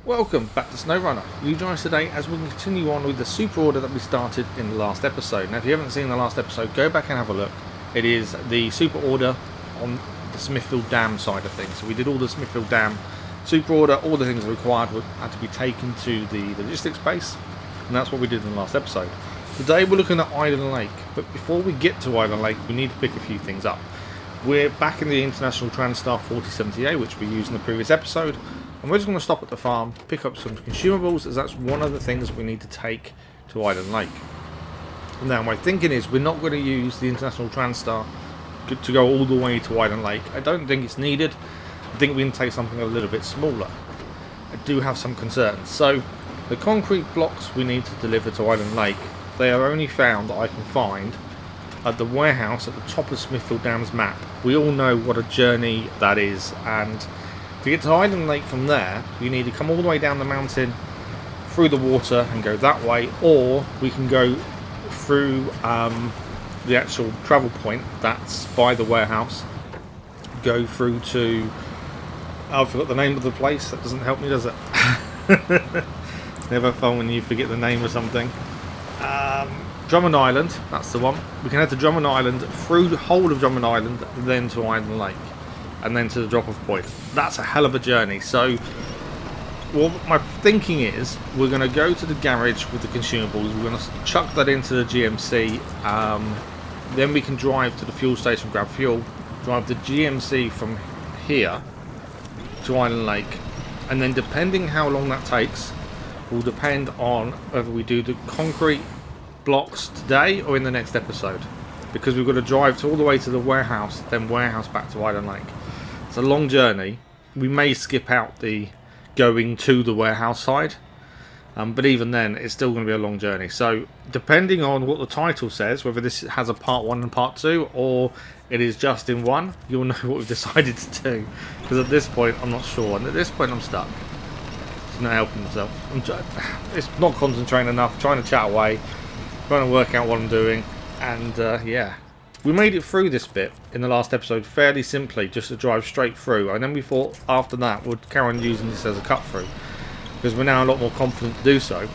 Welcome back to SnowRunner. You join us today as we continue on with the super order that we started in the last episode. Now if you haven't seen the last episode, go back and have a look. It is the super order on the Smithfield Dam side of things. So we did all the Smithfield Dam super order, all the things required had to be taken to the logistics base, and that's what we did in the last episode. Today we're looking at Island Lake, but before we get to Island Lake we need to pick a few things up. We're back in the International Transtar 4070A, which we used in the previous episode. And we're just going to stop at the farm, pick up some consumables, as that's one of the things we need to take to Island Lake. Now my thinking is we're not going to use the International Transtar to go all the way to Island Lake. I don't think it's needed. I think we can take something a little bit smaller. I do have some concerns. So the concrete blocks we need to deliver to Island Lake, they are only found, that I can find, at the warehouse at the top of Smithfield Dam's map. We all know what a journey that is, and to get to Island Lake from there, you need to come all the way down the mountain, through the water and go that way, or we can go through the actual travel point that's by the warehouse, go through to, I forgot the name of the place, that doesn't help me, does it? It's never fun when you forget the name of something. Drummond Island, that's the one. We can head to Drummond Island, through the whole of Drummond Island, then to Island Lake, and then to the drop-off point. That's a hell of a journey. So what my thinking is, we're going to go to the garage with the consumables, we're going to chuck that into the GMC, then we can drive to the fuel station, grab fuel, drive the GMC from here to Island Lake, and then depending how long that takes will depend on whether we do the concrete blocks today or in the next episode, because we've got to drive all the way to the warehouse, then warehouse back to Island Lake. It's a long journey. We may skip out the going to the warehouse side, but even then it's still going to be a long journey. So depending on what the title says, whether this has a part 1 and part 2 or it is just in one, you'll know what we've decided to do, because at this point I'm not sure, and at this point I'm stuck. It's not helping myself. It's not concentrating enough, trying to chat away, trying to work out what I'm doing, and yeah. We made it through this bit in the last episode fairly simply, just to drive straight through, and then we thought after that we'd carry on using this as a cut through, because we're now a lot more confident to do so.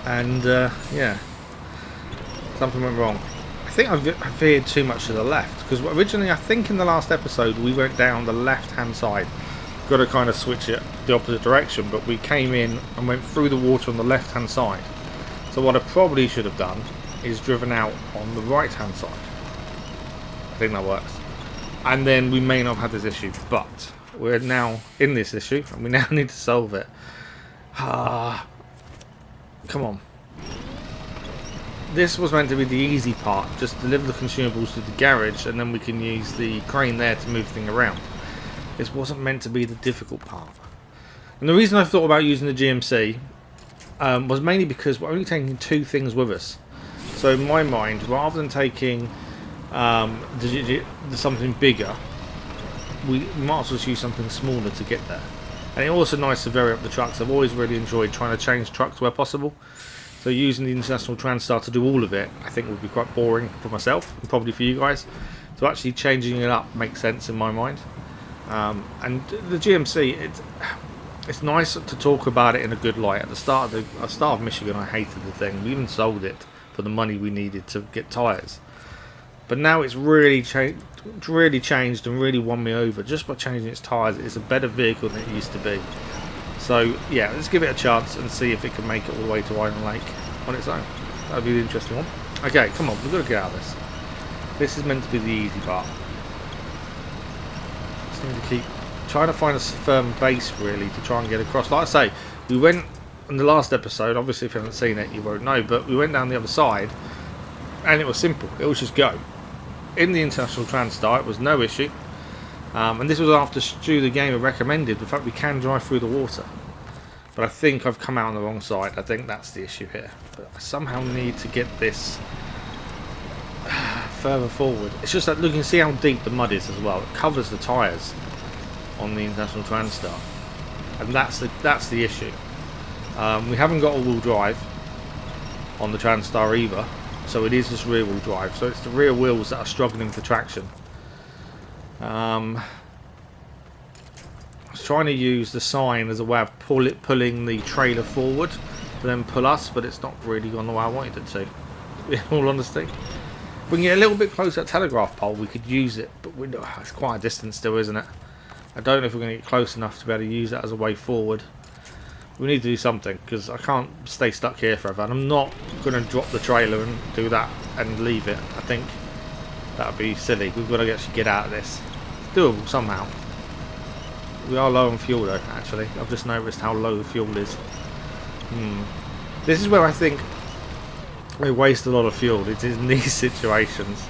And yeah, something went wrong. I think I veered too much to the left, because originally I think in the last episode we went down the left hand side. Got to kind of switch it the opposite direction, but we came in and went through the water on the left hand side. So what I probably should have done is driven out on the right hand side. I think that works, and then we may not have had this issue, but we're now in this issue and we now need to solve it. Come on, this was meant to be the easy part, just deliver the consumables to the garage and then we can use the crane there to move things around. This wasn't meant to be the difficult part, and the reason I thought about using the GMC was mainly because we're only taking 2 things with us. So in my mind, rather than taking something bigger, we might as well use something smaller to get there. And it's also nice to vary up the trucks. I've always really enjoyed trying to change trucks where possible. So using the International Transtar to do all of it, I think would be quite boring for myself and probably for you guys. So actually changing it up makes sense in my mind. And the GMC, it's nice to talk about it in a good light. At the start of Michigan, I hated the thing. We even sold it for the money we needed to get tyres, but now it's really changed and really won me over just by changing its tyres. It's a better vehicle than it used to be. So yeah, let's give it a chance and see if it can make it all the way to Island Lake on its own. That would be the interesting one. Okay, come on, we've got to get out of this. This is meant to be the easy part. Just need to keep trying to find a firm base really to try and get across. Like I say, we went in the last episode, obviously if you haven't seen it you won't know, but we went down the other side and it was simple. It was just go. In the International Transtar it was no issue, and this was after Stu the gamer recommended the fact we can drive through the water, but I think I've come out on the wrong side. I think that's the issue here, but I somehow need to get this further forward. It's just that you can see how deep the mud is as well. It covers the tyres on the International Transtar, and that's the issue. We haven't got all-wheel drive on the Transtar either, so it is just rear-wheel drive. So it's the rear wheels that are struggling for traction. was trying to use the sign as a way of pulling the trailer forward to then pull us, but it's not really gone the way I wanted it to, in all honesty. If we can get a little bit closer to that telegraph pole, we could use it, but it's quite a distance still, isn't it? I don't know if we're going to get close enough to be able to use that as a way forward. We need to do something, because I can't stay stuck here forever, and I'm not going to drop the trailer and do that and leave it. I think that would be silly. We've got to actually get out of this. It's doable somehow. We are low on fuel though, actually. I've just noticed how low the fuel is. This is where I think we waste a lot of fuel. It is in these situations.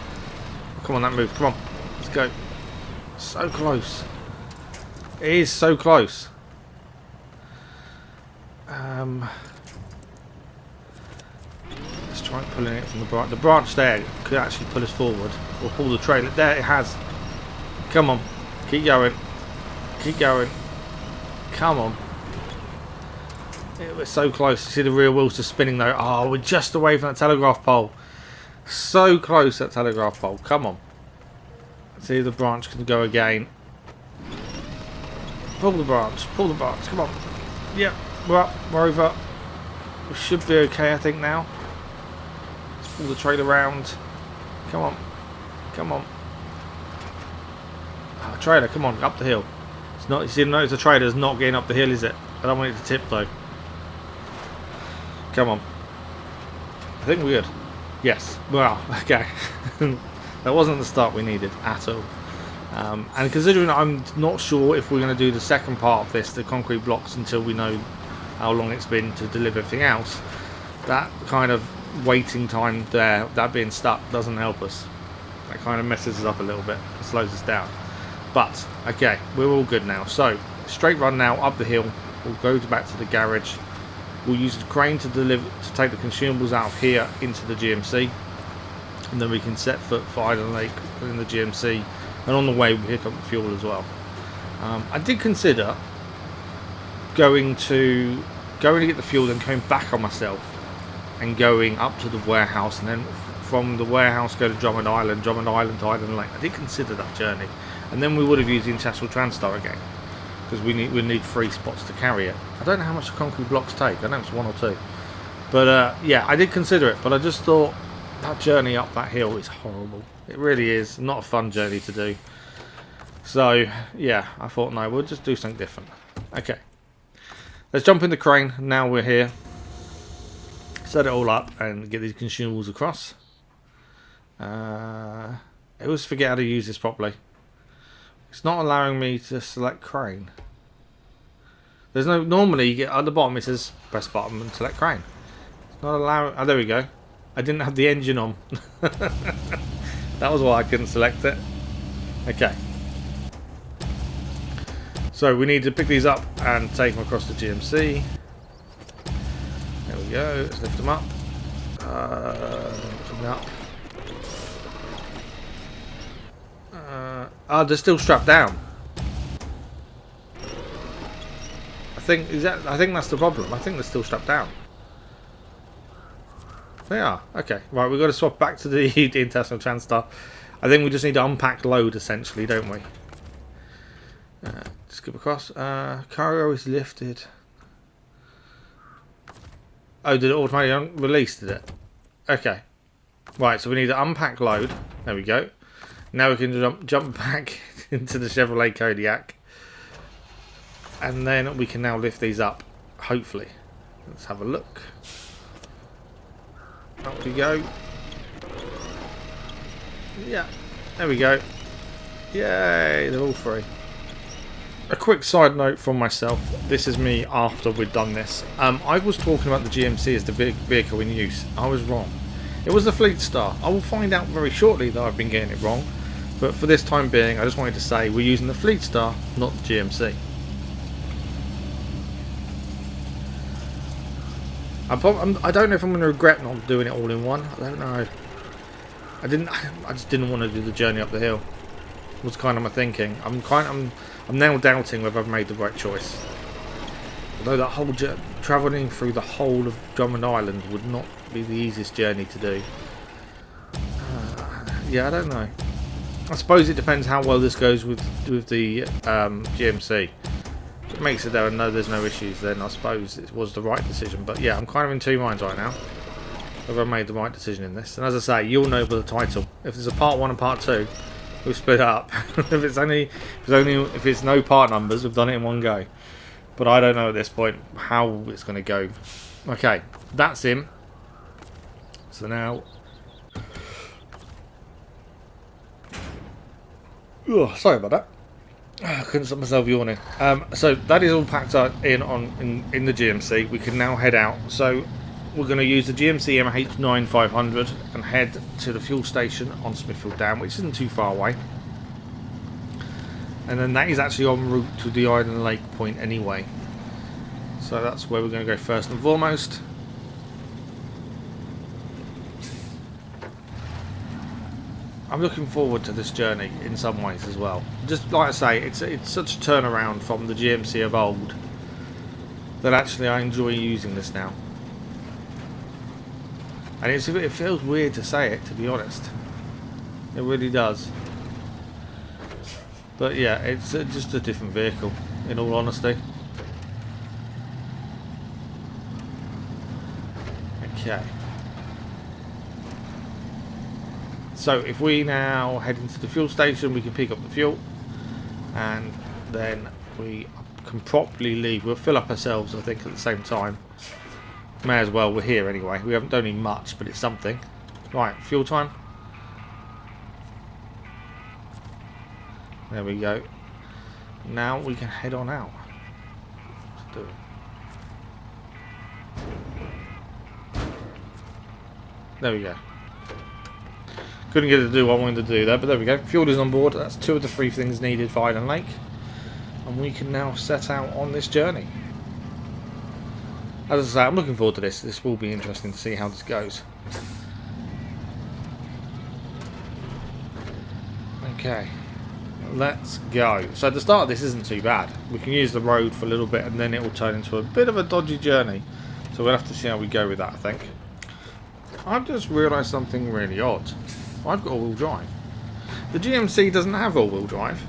Come on, that move. Come on. Let's go. So close. It is so close. Let's try pulling it from the branch. The branch there could actually pull us forward. Or pull the trailer. There it has. Come on. Keep going. Keep going. Come on. It was so close. You see the rear wheels just spinning though. Oh, we're just away from that telegraph pole. So close, that telegraph pole. Come on. See if the branch can go again. Pull the branch. Pull the branch. Come on. Yep. We're up. We're over. We should be okay, I think, now. Let's pull the trailer around. Come on. Come on. Oh, trailer, come on. Up the hill. It's not. You see, notice the trailer's not getting up the hill, is it? I don't want it to tip, though. Come on. I think we're good. Yes. Well, okay. That wasn't the start we needed at all. And considering I'm not sure if we're going to do the second part of this, the concrete blocks, until we know how long it's been to deliver everything else, that kind of waiting time there, that being stuck, doesn't help us. That kind of messes us up a little bit. It slows us down. But, okay, we're all good now. So, straight run now, up the hill. We'll go back to the garage. We'll use the crane to take the consumables out of here into the GMC. And then we can set foot for Island Lake in the GMC. And on the way, we pick up the fuel as well. I did consider going to get the fuel, then coming back on myself and going up to the warehouse, and then from the warehouse go to Drummond Island to Island Lake. I did consider that journey, and then we would have used the International Transtar again, because we need 3 spots to carry it. I don't know how much the concrete blocks take. I know it's 1 or 2, but yeah, I did consider it, but I just thought that journey up that hill is horrible. It really is not a fun journey to do. So yeah, I thought no, we'll just do something different. Okay, let's jump in the crane. Now we're here. Set it all up and get these consumables across. I always forget how to use this properly. It's not allowing me to select crane. There's no, normally you get at the bottom it says press button and select crane. It's not allowing. Oh, there we go. I didn't have the engine on. That was why I couldn't select it. Okay. So we need to pick these up and take them across the GMC. There we go. Let's lift them up. Lift them up. Oh, they're still strapped down. I think that's the problem. I think they're still strapped down. They are. Okay. Right, we've got to swap back to the International Transtar. I think we just need to unpack load, essentially, don't we? Skip across. Cargo is lifted. Oh, did it automatically release, did it? Okay. Right, so we need to unpack load. There we go. Now we can jump back into the Chevrolet Kodiak. And then we can now lift these up, hopefully. Let's have a look. Up we go. Yeah, there we go. Yay, they're all free. A quick side note from myself. This is me after we've done this. I was talking about the GMC as the vehicle in use. I was wrong. It was the Fleetstar. I will find out very shortly that I've been getting it wrong. But for this time being, I just wanted to say we're using the Fleetstar, not the GMC. I don't know if I'm going to regret not doing it all in one. I don't know. I just didn't want to do the journey up the hill. Was kind of my thinking. I'm now doubting whether I've made the right choice. Although that whole travelling through the whole of Drummond Island would not be the easiest journey to do. Yeah, I don't know. I suppose it depends how well this goes with the GMC. makes it there and there's no issues, then I suppose it was the right decision. But yeah, I'm kind of in two minds right now whether I made the right decision in this. And as I say, you'll know by the title. If there's a part 1 and part 2, we've split up. if it's no part numbers, we've done it in one go. But I don't know at this point how it's going to go. Okay, that's him. So now, sorry about that. I couldn't stop myself yawning. So that is all packed up in the GMC. We can now head out. So we're going to use the GMC MH9500 and head to the fuel station on Smithfield Dam, which isn't too far away. And then that is actually en route to the Island Lake point anyway. So that's where we're going to go first and foremost. I'm looking forward to this journey in some ways as well. Just like I say, it's such a turnaround from the GMC of old that actually I enjoy using this now. And it feels weird to say it, to be honest. It really does. But yeah, it's just a different vehicle, in all honesty. Okay. So if we now head into the fuel station, we can pick up the fuel, and then we can properly leave. We'll fill up ourselves, I think, at the same time. May as well, we're here anyway. We haven't done any much, but it's something. Right, fuel time. There we go. Now we can head on out. Let's do it. There we go. Couldn't get it to do what I wanted to do there, but there we go. Fuel is on board. That's 2 of the 3 things needed for Island Lake. And we can now set out on this journey. As I say, I'm looking forward to this. This will be interesting to see how this goes. Okay. Let's go. So the start of this isn't too bad. We can use the road for a little bit and then it will turn into a bit of a dodgy journey. So we'll have to see how we go with that, I think. I've just realised something really odd. I've got all-wheel drive. The GMC doesn't have all-wheel drive.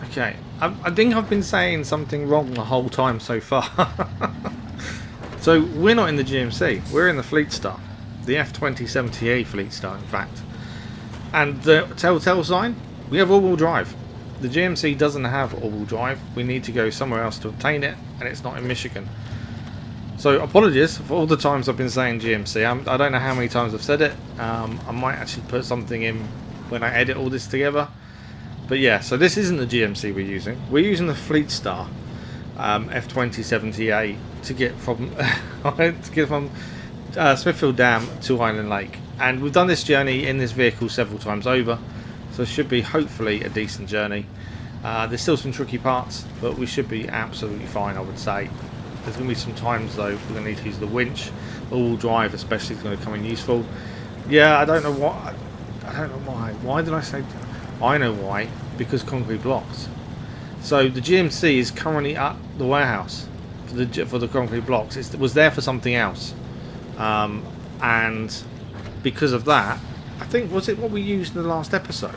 Okay, I think I've been saying something wrong the whole time so far. So we're not in the GMC, we're in the Fleetstar. The F2070A Fleetstar, in fact. And the telltale sign, we have all-wheel drive. The GMC doesn't have all-wheel drive. We need to go somewhere else to obtain it, and it's not in Michigan. So apologies for all the times I've been saying GMC. I don't know how many times I've said it. I might actually put something in when I edit all this together. But yeah, so this isn't the GMC we're using. We're using the Fleetstar F2070A to get from Smithfield Dam to Island Lake. And we've done this journey in this vehicle several times over, so it should be hopefully a decent journey. There's still some tricky parts, but we should be absolutely fine, I would say. There's going to be some times though we're going to need to use the winch. All-wheel drive especially is going to come in useful. Yeah, I don't know what. I don't know why. Why did I say? I know why. Because concrete blocks. So the GMC is currently at the warehouse for the concrete blocks. It was there for something else, and because of that, I think, was it what we used in the last episode?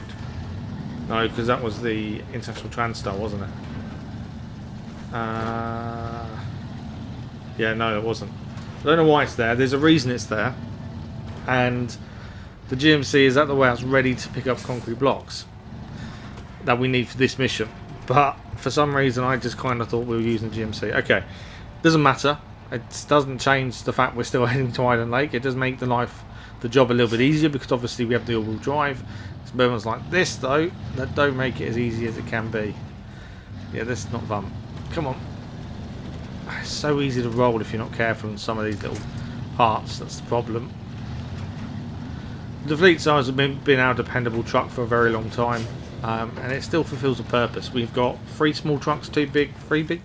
No, because that was the International Transtar, wasn't it? Yeah, no, it wasn't. I don't know why it's there. There's a reason it's there. And the GMC is at the warehouse ready to pick up concrete blocks that we need for this mission. But for some reason, I just kind of thought we were using the GMC. Okay, doesn't matter. It doesn't change the fact we're still heading to Island Lake. It does make the job a little bit easier because obviously we have the all-wheel drive. There's moments like this, though, that don't make it as easy as it can be. Yeah, this is not fun. Come on. It's so easy to roll if you're not careful in some of these little parts. That's the problem. The Fleetstar has been our dependable truck for a very long time, and it still fulfills a purpose. We've got 3 small trucks, 2 big, 3 big,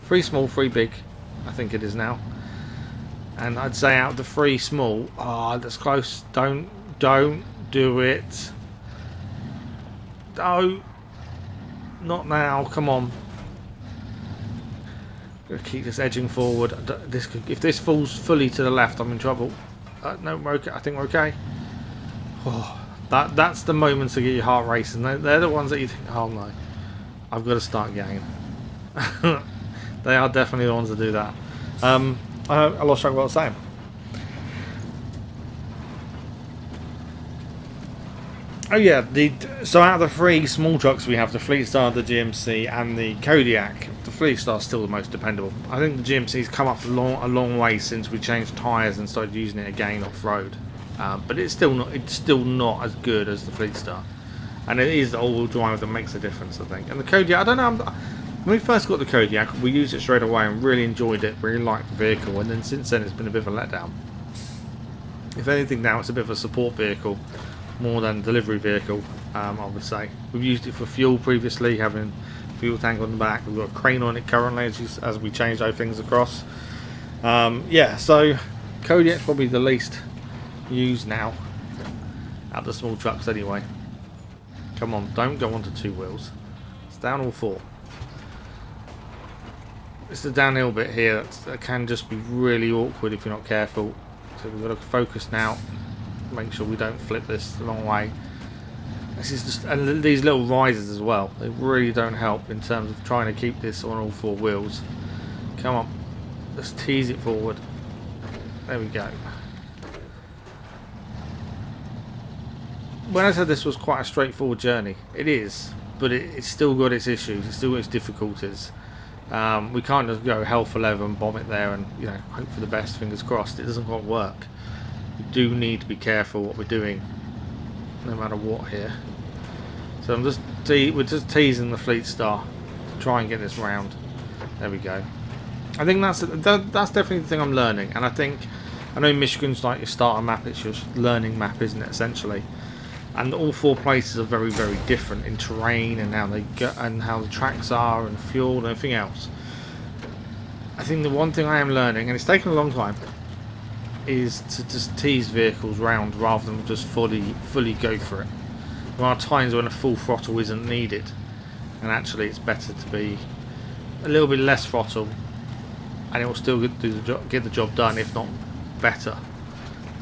3 small, 3 big, I think it is now. And I'd say out of the 3 small, that's close. Don't do it. No, not now. Come on. Gonna keep this edging forward. If this falls fully to the left, I'm in trouble. No, we're okay. I think we're okay. Oh, that's the moments to get your heart racing. They're the ones that you think, oh no, I've got to start again. They are definitely the ones that do that. I lost track of what I was saying. Oh yeah, so out of the three small trucks we have, the Fleetstar, the GMC and the Kodiak, the Fleetstar is still the most dependable. I think the GMC's come up a long way since we changed tyres and started using it again off-road. But it's still not as good as the Fleetstar. And it is the all-wheel drive that makes a difference, I think. And the Kodiak, I don't know, when we first got the Kodiak, we used it straight away and really enjoyed it, really liked the vehicle, and then since then it's been a bit of a letdown. If anything now, it's a bit of a support vehicle more than delivery vehicle, I would say. We've used it for fuel previously, having fuel tank on the back. We've got a crane on it currently as we change those things across. Yeah, so Kodiak's probably the least used now out of the small trucks anyway. Come on, don't go onto two wheels. It's down all four. It's the downhill bit here that can just be really awkward if you're not careful. So we've got to focus now. Make sure we don't flip this the long way. This is just, and these little risers as well, they really don't help in terms of trying to keep this on all four wheels. Come on, let's tease it forward. There we go. When I said this was quite a straightforward journey, it is, but it's still got its issues, it's still got its difficulties. We can't just go hell for leather and bomb it there and, you know, hope for the best, fingers crossed. It doesn't quite work. We do need to be careful what we're doing, no matter what here. So we're just teasing the Fleetstar to try and get this round. There we go. I think that's definitely the thing I'm learning, and I know Michigan's like your starter map, it's your learning map, isn't it, essentially? And all four places are very, very different in terrain and how they go and how the tracks are and fuel and everything else. I think the one thing I am learning, and it's taken a long time, is to just tease vehicles round rather than just fully go for it. There are times when a full throttle isn't needed, and actually it's better to be a little bit less throttle, and it will still get the job done, if not better.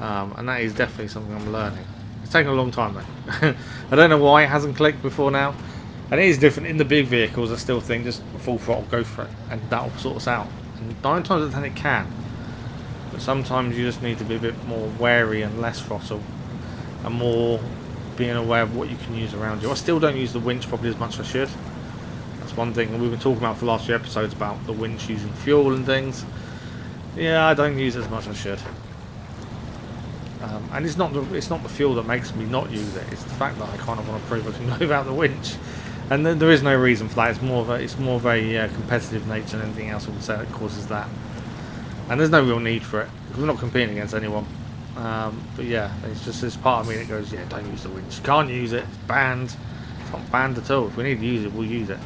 And that is definitely something I'm learning. It's taken a long time though. I don't know why it hasn't clicked before now, and it is different in the big vehicles. I still think just full throttle, go for it, and that'll sort us out. And 9 times out of 10 it can. But sometimes you just need to be a bit more wary and less throttle, and more being aware of what you can use around you. I still don't use the winch probably as much as I should. That's one thing, and we've been talking about for the last few episodes about the winch using fuel and things. Yeah, I don't use it as much as I should. And it's not the fuel that makes me not use it. It's the fact that I kind of want to prove I can go without the winch, and there is no reason for that. It's more of a competitive nature than anything else I would say that causes that. And there's no real need for it because we're not competing against anyone. But yeah, it's just this part of me that goes, yeah, don't use the winch. You can't use it. It's banned. It's not banned at all. If we need to use it, we'll use it.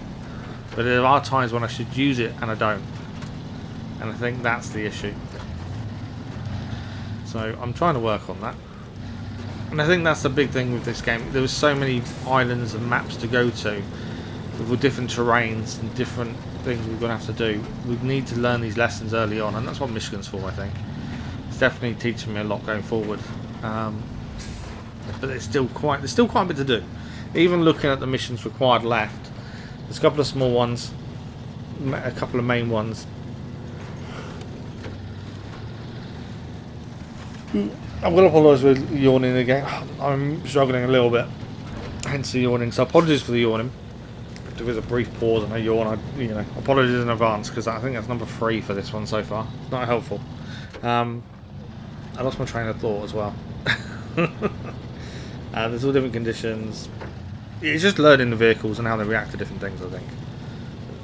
But there are times when I should use it and I don't. And I think that's the issue. So I'm trying to work on that. And I think that's the big thing with this game. There was so many islands and maps to go to with different terrains and different things we're going to have to do. We need to learn these lessons early on, and that's what Michigan's for, I think. It's definitely teaching me a lot going forward. But there's still quite a bit to do. Even looking at the missions required left, there's a couple of small ones, a couple of main ones. I'm going to apologise for yawning again. I'm struggling a little bit, hence the yawning. So apologies for the yawning. If there's a brief pause and a yawn, apologies in advance, because I think that's number 3 for this one so far. It's not helpful. I lost my train of thought as well. There's all different conditions. It's just learning the vehicles and how they react to different things, I think.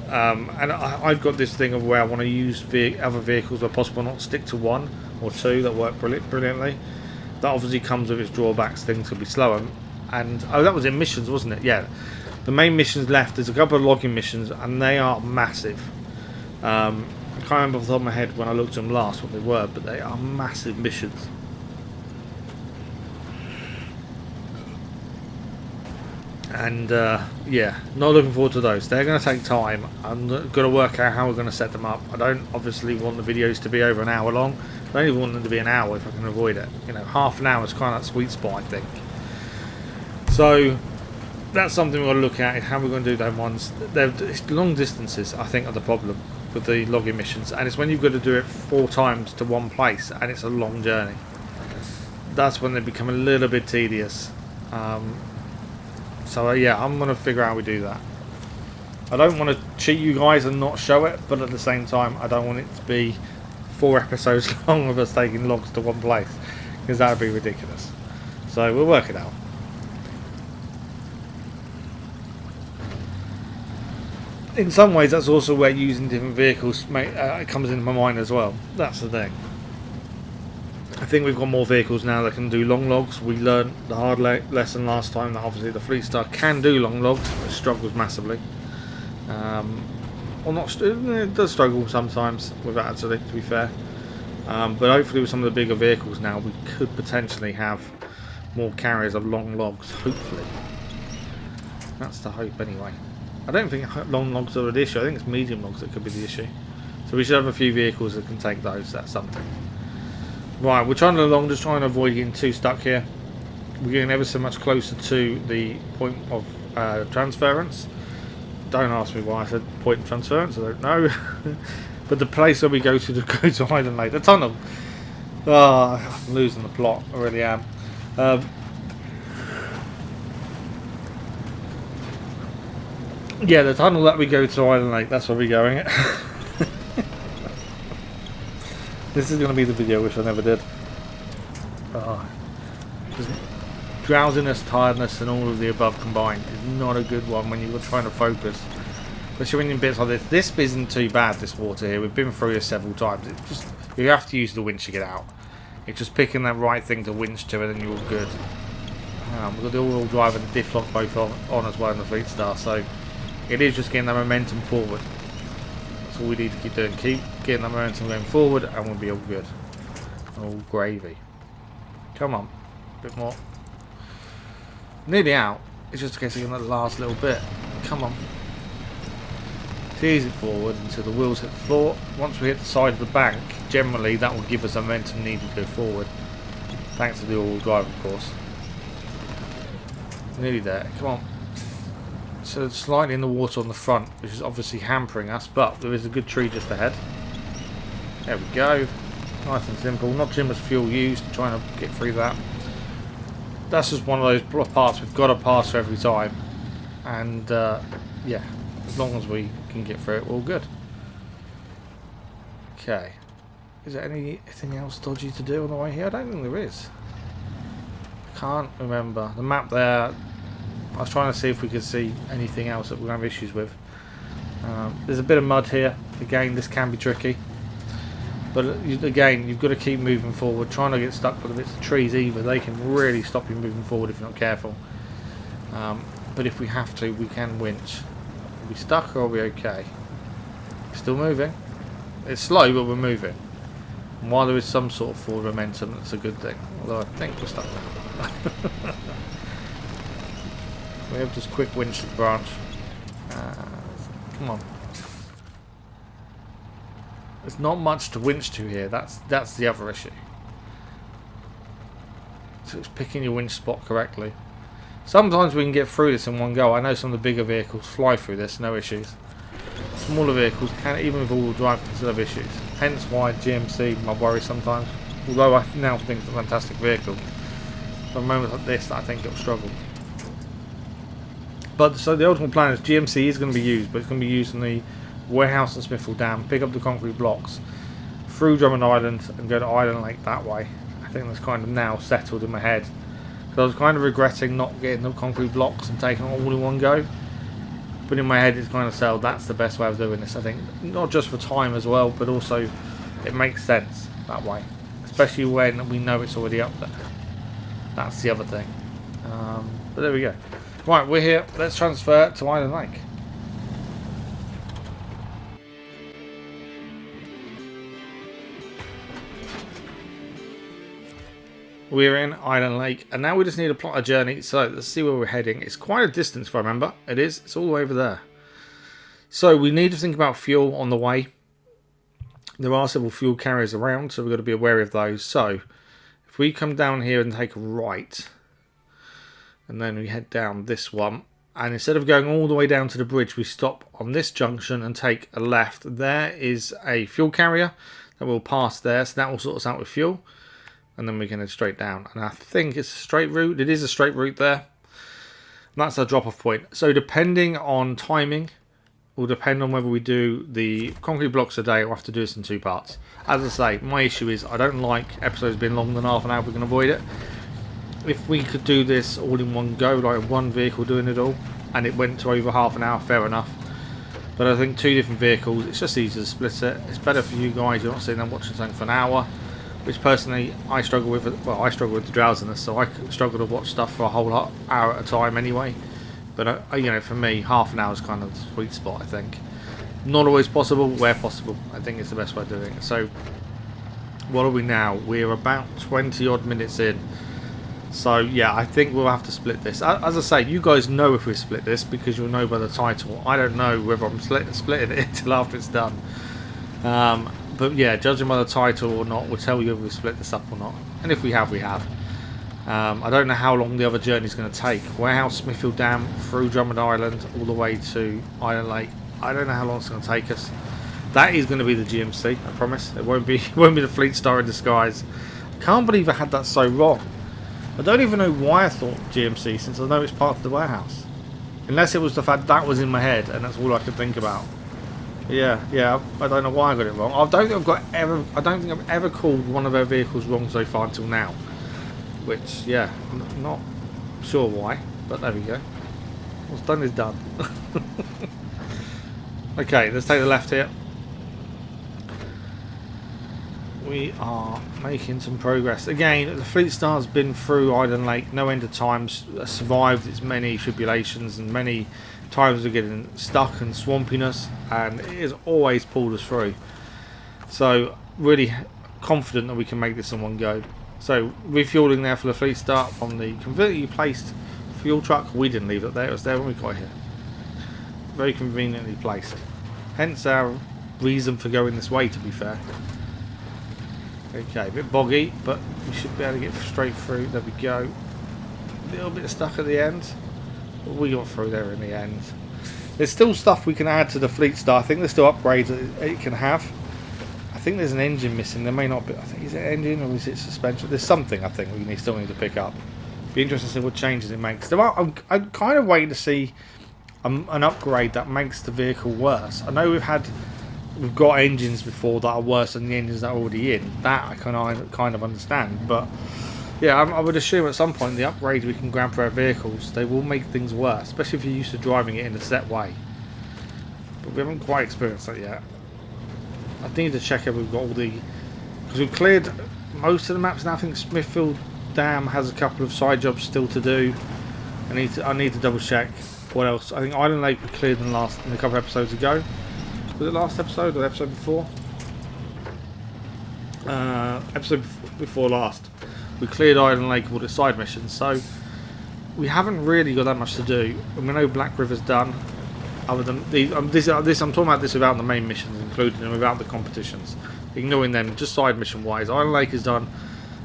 And I've got this thing of where I want to use other vehicles where possible, not stick to one or two that work brilliantly. That obviously comes with its drawbacks. Things could be slower. And that was in missions, wasn't it? Yeah. The main missions left. There's a couple of logging missions, and they are massive. I can't remember off the top of my head when I looked at them last what they were, but they are massive missions. And yeah, not looking forward to those. They're going to take time. I'm going to work out how we're going to set them up. I don't obviously want the videos to be over an hour long. I don't even want them to be an hour if I can avoid it. Half an hour is kind of that sweet spot, I think. So that's something we've got to look at, is how we're going to do them ones. It's long distances, I think, are the problem with the logging missions, and it's when you've got to do it 4 times to one place and it's a long journey. That's when they become a little bit tedious. So yeah, I'm going to figure out how we do that. I don't want to cheat you guys and not show it, but at the same time I don't want it to be 4 episodes long of us taking logs to one place, because that would be ridiculous. So we'll work it out. In some ways that's also where using different vehicles comes into my mind as well. That's the thing. I think we've got more vehicles now that can do long logs. We learned the hard lesson last time that obviously the Fleetstar can do long logs, but it struggles massively. Or not, it does struggle sometimes with that, actually, to be fair. But hopefully with some of the bigger vehicles now, we could potentially have more carriers of long logs, hopefully. That's the hope anyway. I don't think long logs are the issue. I think it's medium logs that could be the issue. So we should have a few vehicles that can take those. That's something. Right, we're trying along, just trying to avoid getting too stuck here. We're getting ever so much closer to the point of transference. Don't ask me why I said point of transference, I don't know. But the place where we go to go to Island Lake, the tunnel. Oh, I'm losing the plot, I really am. Yeah, the tunnel that we go to Island Lake, that's where we're going. This is going to be the video which I never did. Just drowsiness, tiredness and all of the above combined is not a good one when you're trying to focus. Especially when you're in bits like this. This isn't too bad, this water here. We've been through this several times. It just, you have to use the winch to get out. It's just picking that right thing to winch to and then you're all good. We've got the all-wheel drive and the diff lock both on as well in the Fleetstar, so it is just getting that momentum forward. That's all we need to keep doing. Keep getting that momentum going forward and we'll be all good. All gravy. Come on. A bit more. Nearly out. It's just a case of getting that last little bit. Come on. Tease it forward until the wheels hit the floor. Once we hit the side of the bank, generally that will give us the momentum needed to go forward. Thanks to the all-wheel drive, of course. Nearly there. Come on. So slightly in the water on the front, which is obviously hampering us, but there is a good tree just ahead. There we go. Nice and simple. Not too much fuel used, trying to get through that. That's just one of those parts we've got to pass through every time. And yeah, as long as we can get through it, we're all good. Okay. Is there anything else dodgy to do on the way here? I don't think there is. Can't remember. The map there, I was trying to see if we could see anything else that we're going to have issues with. There's a bit of mud here. Again, this can be tricky. But again, you've got to keep moving forward. Trying to get stuck with the bits of trees either. They can really stop you moving forward if you're not careful. But if we have to, we can winch. Are we stuck or are we okay? Still moving. It's slow, but we're moving. And while there is some sort of forward momentum, that's a good thing. Although I think we're stuck now. We have just quick winch to the branch. Come on. There's not much to winch to here. That's the other issue. So it's picking your winch spot correctly. Sometimes we can get through this in one go. I know some of the bigger vehicles fly through this, no issues. Smaller vehicles can, even with all-wheel drive, can still have issues. Hence why GMC might worry sometimes. Although I now think it's a fantastic vehicle. For moments like this, I think it'll struggle. But so the ultimate plan is GMC is going to be used, but it's going to be used in the warehouse in Smithfield Dam, pick up the concrete blocks through Drummond Island and go to Island Lake that way. I think that's kind of now settled in my head. Because I was kind of regretting not getting the concrete blocks and taking it all in one go. But in my head it's kind of settled that's the best way of doing this, I think. Not just for time as well, but also it makes sense that way. Especially when we know it's already up there. That's the other thing. But there we go. Right, we're here. Let's transfer to Island Lake. We're in Island Lake, and now we just need to plot a journey. So let's see where we're heading. It's quite a distance, if I remember. It is. It's all the way over there. So we need to think about fuel on the way. There are several fuel carriers around, so we've got to be aware of those. So if we come down here and take a right, and then we head down this one, and instead of going all the way down to the bridge, we stop on this junction and take a left. There is a fuel carrier that will pass there, so that will sort us out with fuel, and then we can head straight down. And I think it's a straight route. It is a straight route there. And that's our drop-off point. So depending on timing, will depend on whether we do the concrete blocks a day or have to do this in 2 parts. As I say, my issue is I don't like episodes being longer than half an hour if we can avoid it. If we could do this all in one go, like one vehicle doing it all, and it went to over half an hour, fair enough. But I think 2 different vehicles, it's just easier to split it. It's better for you guys, you're not sitting there watching something for an hour, which personally I struggle with. Well, I struggle with the drowsiness, so I struggle to watch stuff for a whole hour at a time anyway. But you know, for me, half an hour is kind of the sweet spot, I think. Not always possible, where possible, I think it's the best way of doing it. So, what are we now? We're about 20 odd minutes in. So yeah, I think we'll have to split this. As I say, you guys know if we split this because you'll know by the title. I don't know whether I'm splitting it until after it's done. But yeah, judging by the title or not, we'll tell you if we split this up or not. And if we have, we have. I don't know how long the other journey is going to take. Warehouse, Smithfield Dam, through Drummond Island, all the way to Island Lake. I don't know how long it's going to take us. That is going to be the GMC, I promise. It won't be the Fleetstar in disguise. I can't believe I had that so wrong. I don't even know why I thought GMC, since I know it's part of the warehouse. Unless it was the fact that was in my head and that's all I could think about. Yeah, I don't know why I got it wrong. I don't think I've ever called one of their vehicles wrong so far until now. Which, yeah, not sure why, but there we go. What's done is done. Okay, let's take the left here. We are making some progress. Again, the Fleetstar's been through Island Lake no end of times, survived its many tribulations and many times of getting stuck and swampiness, and it has always pulled us through. So, really confident that we can make this in one go. So, refueling there for the Fleetstar on the conveniently placed fuel truck. We didn't leave it there, it was there when we got here. Very conveniently placed. Hence our reason for going this way, to be fair. Okay, a bit boggy, but we should be able to get straight through. There we go. A little bit stuck at the end, but we got through there in the end. There's still stuff we can add to the Fleetstar. I think there's still upgrades that it can have. I think there's an engine missing. There may not be. I think, is it engine or is it suspension? There's something I think we still need to pick up. Be interesting to see what changes it makes. I'm kind of waiting to see an upgrade that makes the vehicle worse. I know we've got engines before that are worse than the engines that are already in. That I kind of understand, but yeah, I would assume at some point the upgrades we can grab for our vehicles, they will make things worse, especially if you're used to driving it in a set way. But we haven't quite experienced that yet. I need to check if we've got all the, because we've cleared most of the maps now. I think Smithfield Dam has a couple of side jobs still to do. I need to double check what else. I think Island Lake we cleared in a couple of episodes ago. Was it last episode or the episode before? Episode before last. We cleared Island Lake of all the side missions, so we haven't really got that much to do. And we know Black River's done. Other than I'm talking about this without the main missions included and without the competitions. Ignoring them, just side mission wise. Island Lake is done,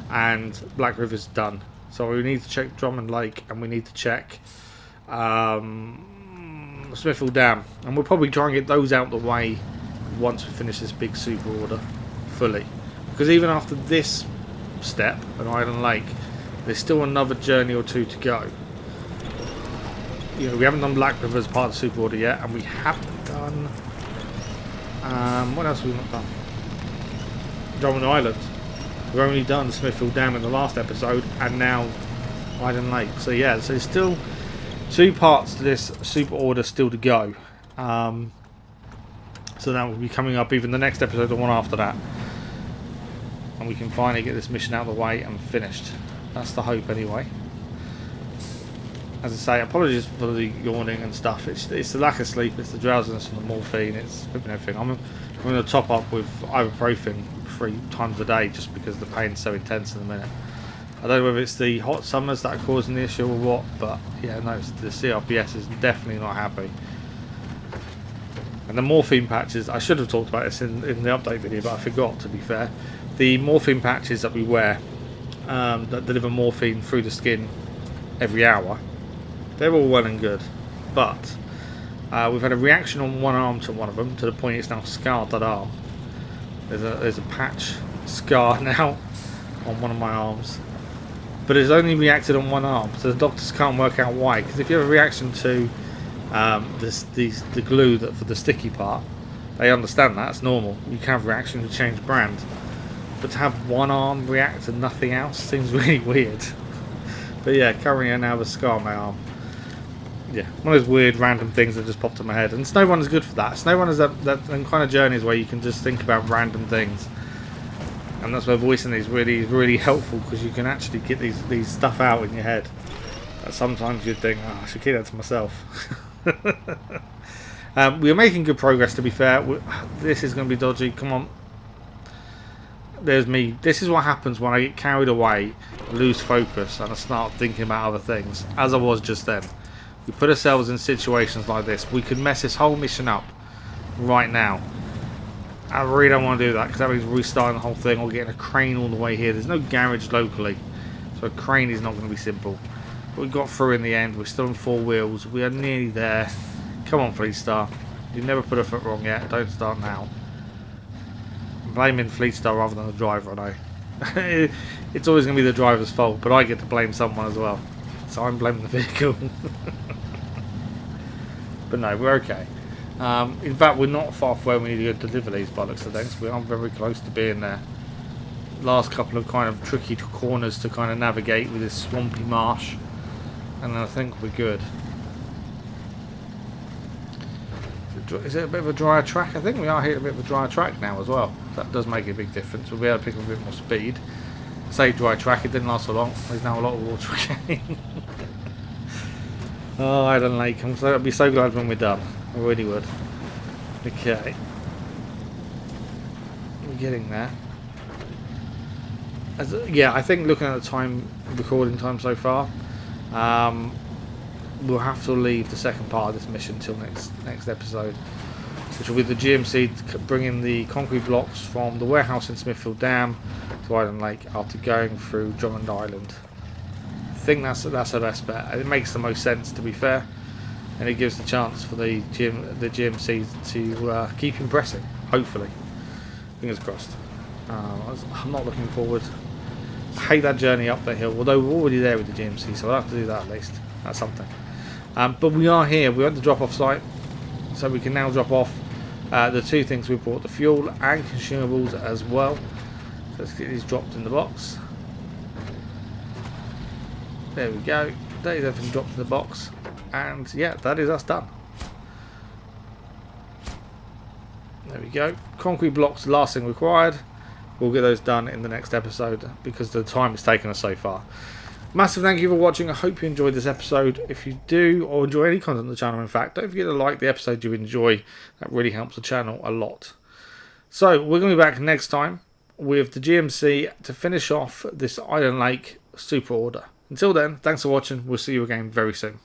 and Black River's done. So we need to check Drummond Lake, and we need to check Smithfield Dam, and we'll probably try and get those out the way once we finish this big super order fully, because even after this step at Island Lake there's still another journey or two to go. You know, we haven't done Black River as part of the super order yet, and we haven't done what else have we not done? Drummond Island. We've only done Smithfield Dam in the last episode, and now Island Lake. So yeah, so there's still 2 parts to this super order still to go. So that will be coming up either the next episode or the one after that. And we can finally get this mission out of the way and finished. That's the hope anyway. As I say, apologies for the yawning and stuff. It's the lack of sleep, it's the drowsiness from the morphine, it's everything. I'm going to top up with ibuprofen 3 times a day just because the pain's so intense in the minute. I don't know whether it's the hot summers that are causing the issue or what, but yeah, no, the CRPS is definitely not happy. And the morphine patches, I should have talked about this in the update video, but I forgot, to be fair. The morphine patches that we wear that deliver morphine through the skin every hour, they're all well and good. but we've had a reaction on one arm to one of them, to the point it's now scarred that arm. There's a patch scar now on one of my arms, but it's only reacted on one arm, so the doctors can't work out why. Because if you have a reaction to the glue for the sticky part, they understand that it's normal. You can have reaction to change brand, but to have one arm react and nothing else seems really weird. But yeah, currently I now have a scar on my arm. Yeah, one of those weird random things that just popped in my head. And SnowRunner's good for that. SnowRunner's that kind of journeys where you can just think about random things. And that's where voicing is really helpful, because you can actually get these stuff out in your head. Sometimes you'd think, oh, I should keep that to myself. We are making good progress, to be fair. This is going to be dodgy. Come on. There's me. This is what happens when I get carried away, lose focus, and I start thinking about other things, as I was just then. We put ourselves in situations like this. We could mess this whole mission up right now. I really don't want to do that, because that means restarting the whole thing or getting a crane all the way here. There's no garage locally, so a crane is not going to be simple. But we got through in the end. We're still on 4 wheels. We are nearly there. Come on, Fleetstar. You've never put a foot wrong yet. Don't start now. I'm blaming Fleetstar rather than the driver, I know. It's always going to be the driver's fault, but I get to blame someone as well. So I'm blaming the vehicle. But no, we're okay. In fact, we're not far from where we need to go deliver these bollocks of things. We are very close to being there. Last couple of kind of tricky corners to kind of navigate with this swampy marsh, and then I think we're good. Is it a bit of a drier track? I think we are hitting a bit of a drier track now as well. That does make a big difference. We'll be able to pick up a bit more speed. Say dry track, it didn't last so long. There's now a lot of water again. Oh, Island Lake. I'd be so glad when we're done. I really would. Okay. We're getting there. Yeah, I think looking at the recording time so far, we'll have to leave the second part of this mission till next episode, which will be the GMC bringing the concrete blocks from the warehouse in Smithfield Dam to Island Lake after going through Drummond Island. I think that's the best bet. It makes the most sense, to be fair, and it gives the chance for the GMC to keep impressing, hopefully. Fingers crossed. I'm not looking forward. I hate that journey up the hill, although we're already there with the GMC, so I'll have to do that at least. That's something. But we are here. We're at the drop-off site, so we can now drop off the 2 things we bought, the fuel and consumables as well. So let's get these dropped in the box. There we go. That is everything dropped in the box, and yeah, that is us done. There we go. Concrete blocks, last thing required. We'll get those done in the next episode because the time it's taken us so far. Massive thank you for watching. I hope you enjoyed this episode. If you do, or enjoy any content on the channel, in fact, don't forget to like the episode you enjoy. That really helps the channel a lot. So we're going to be back next time with the GMC to finish off this Island Lake super order. Until then, thanks for watching. We'll see you again very soon.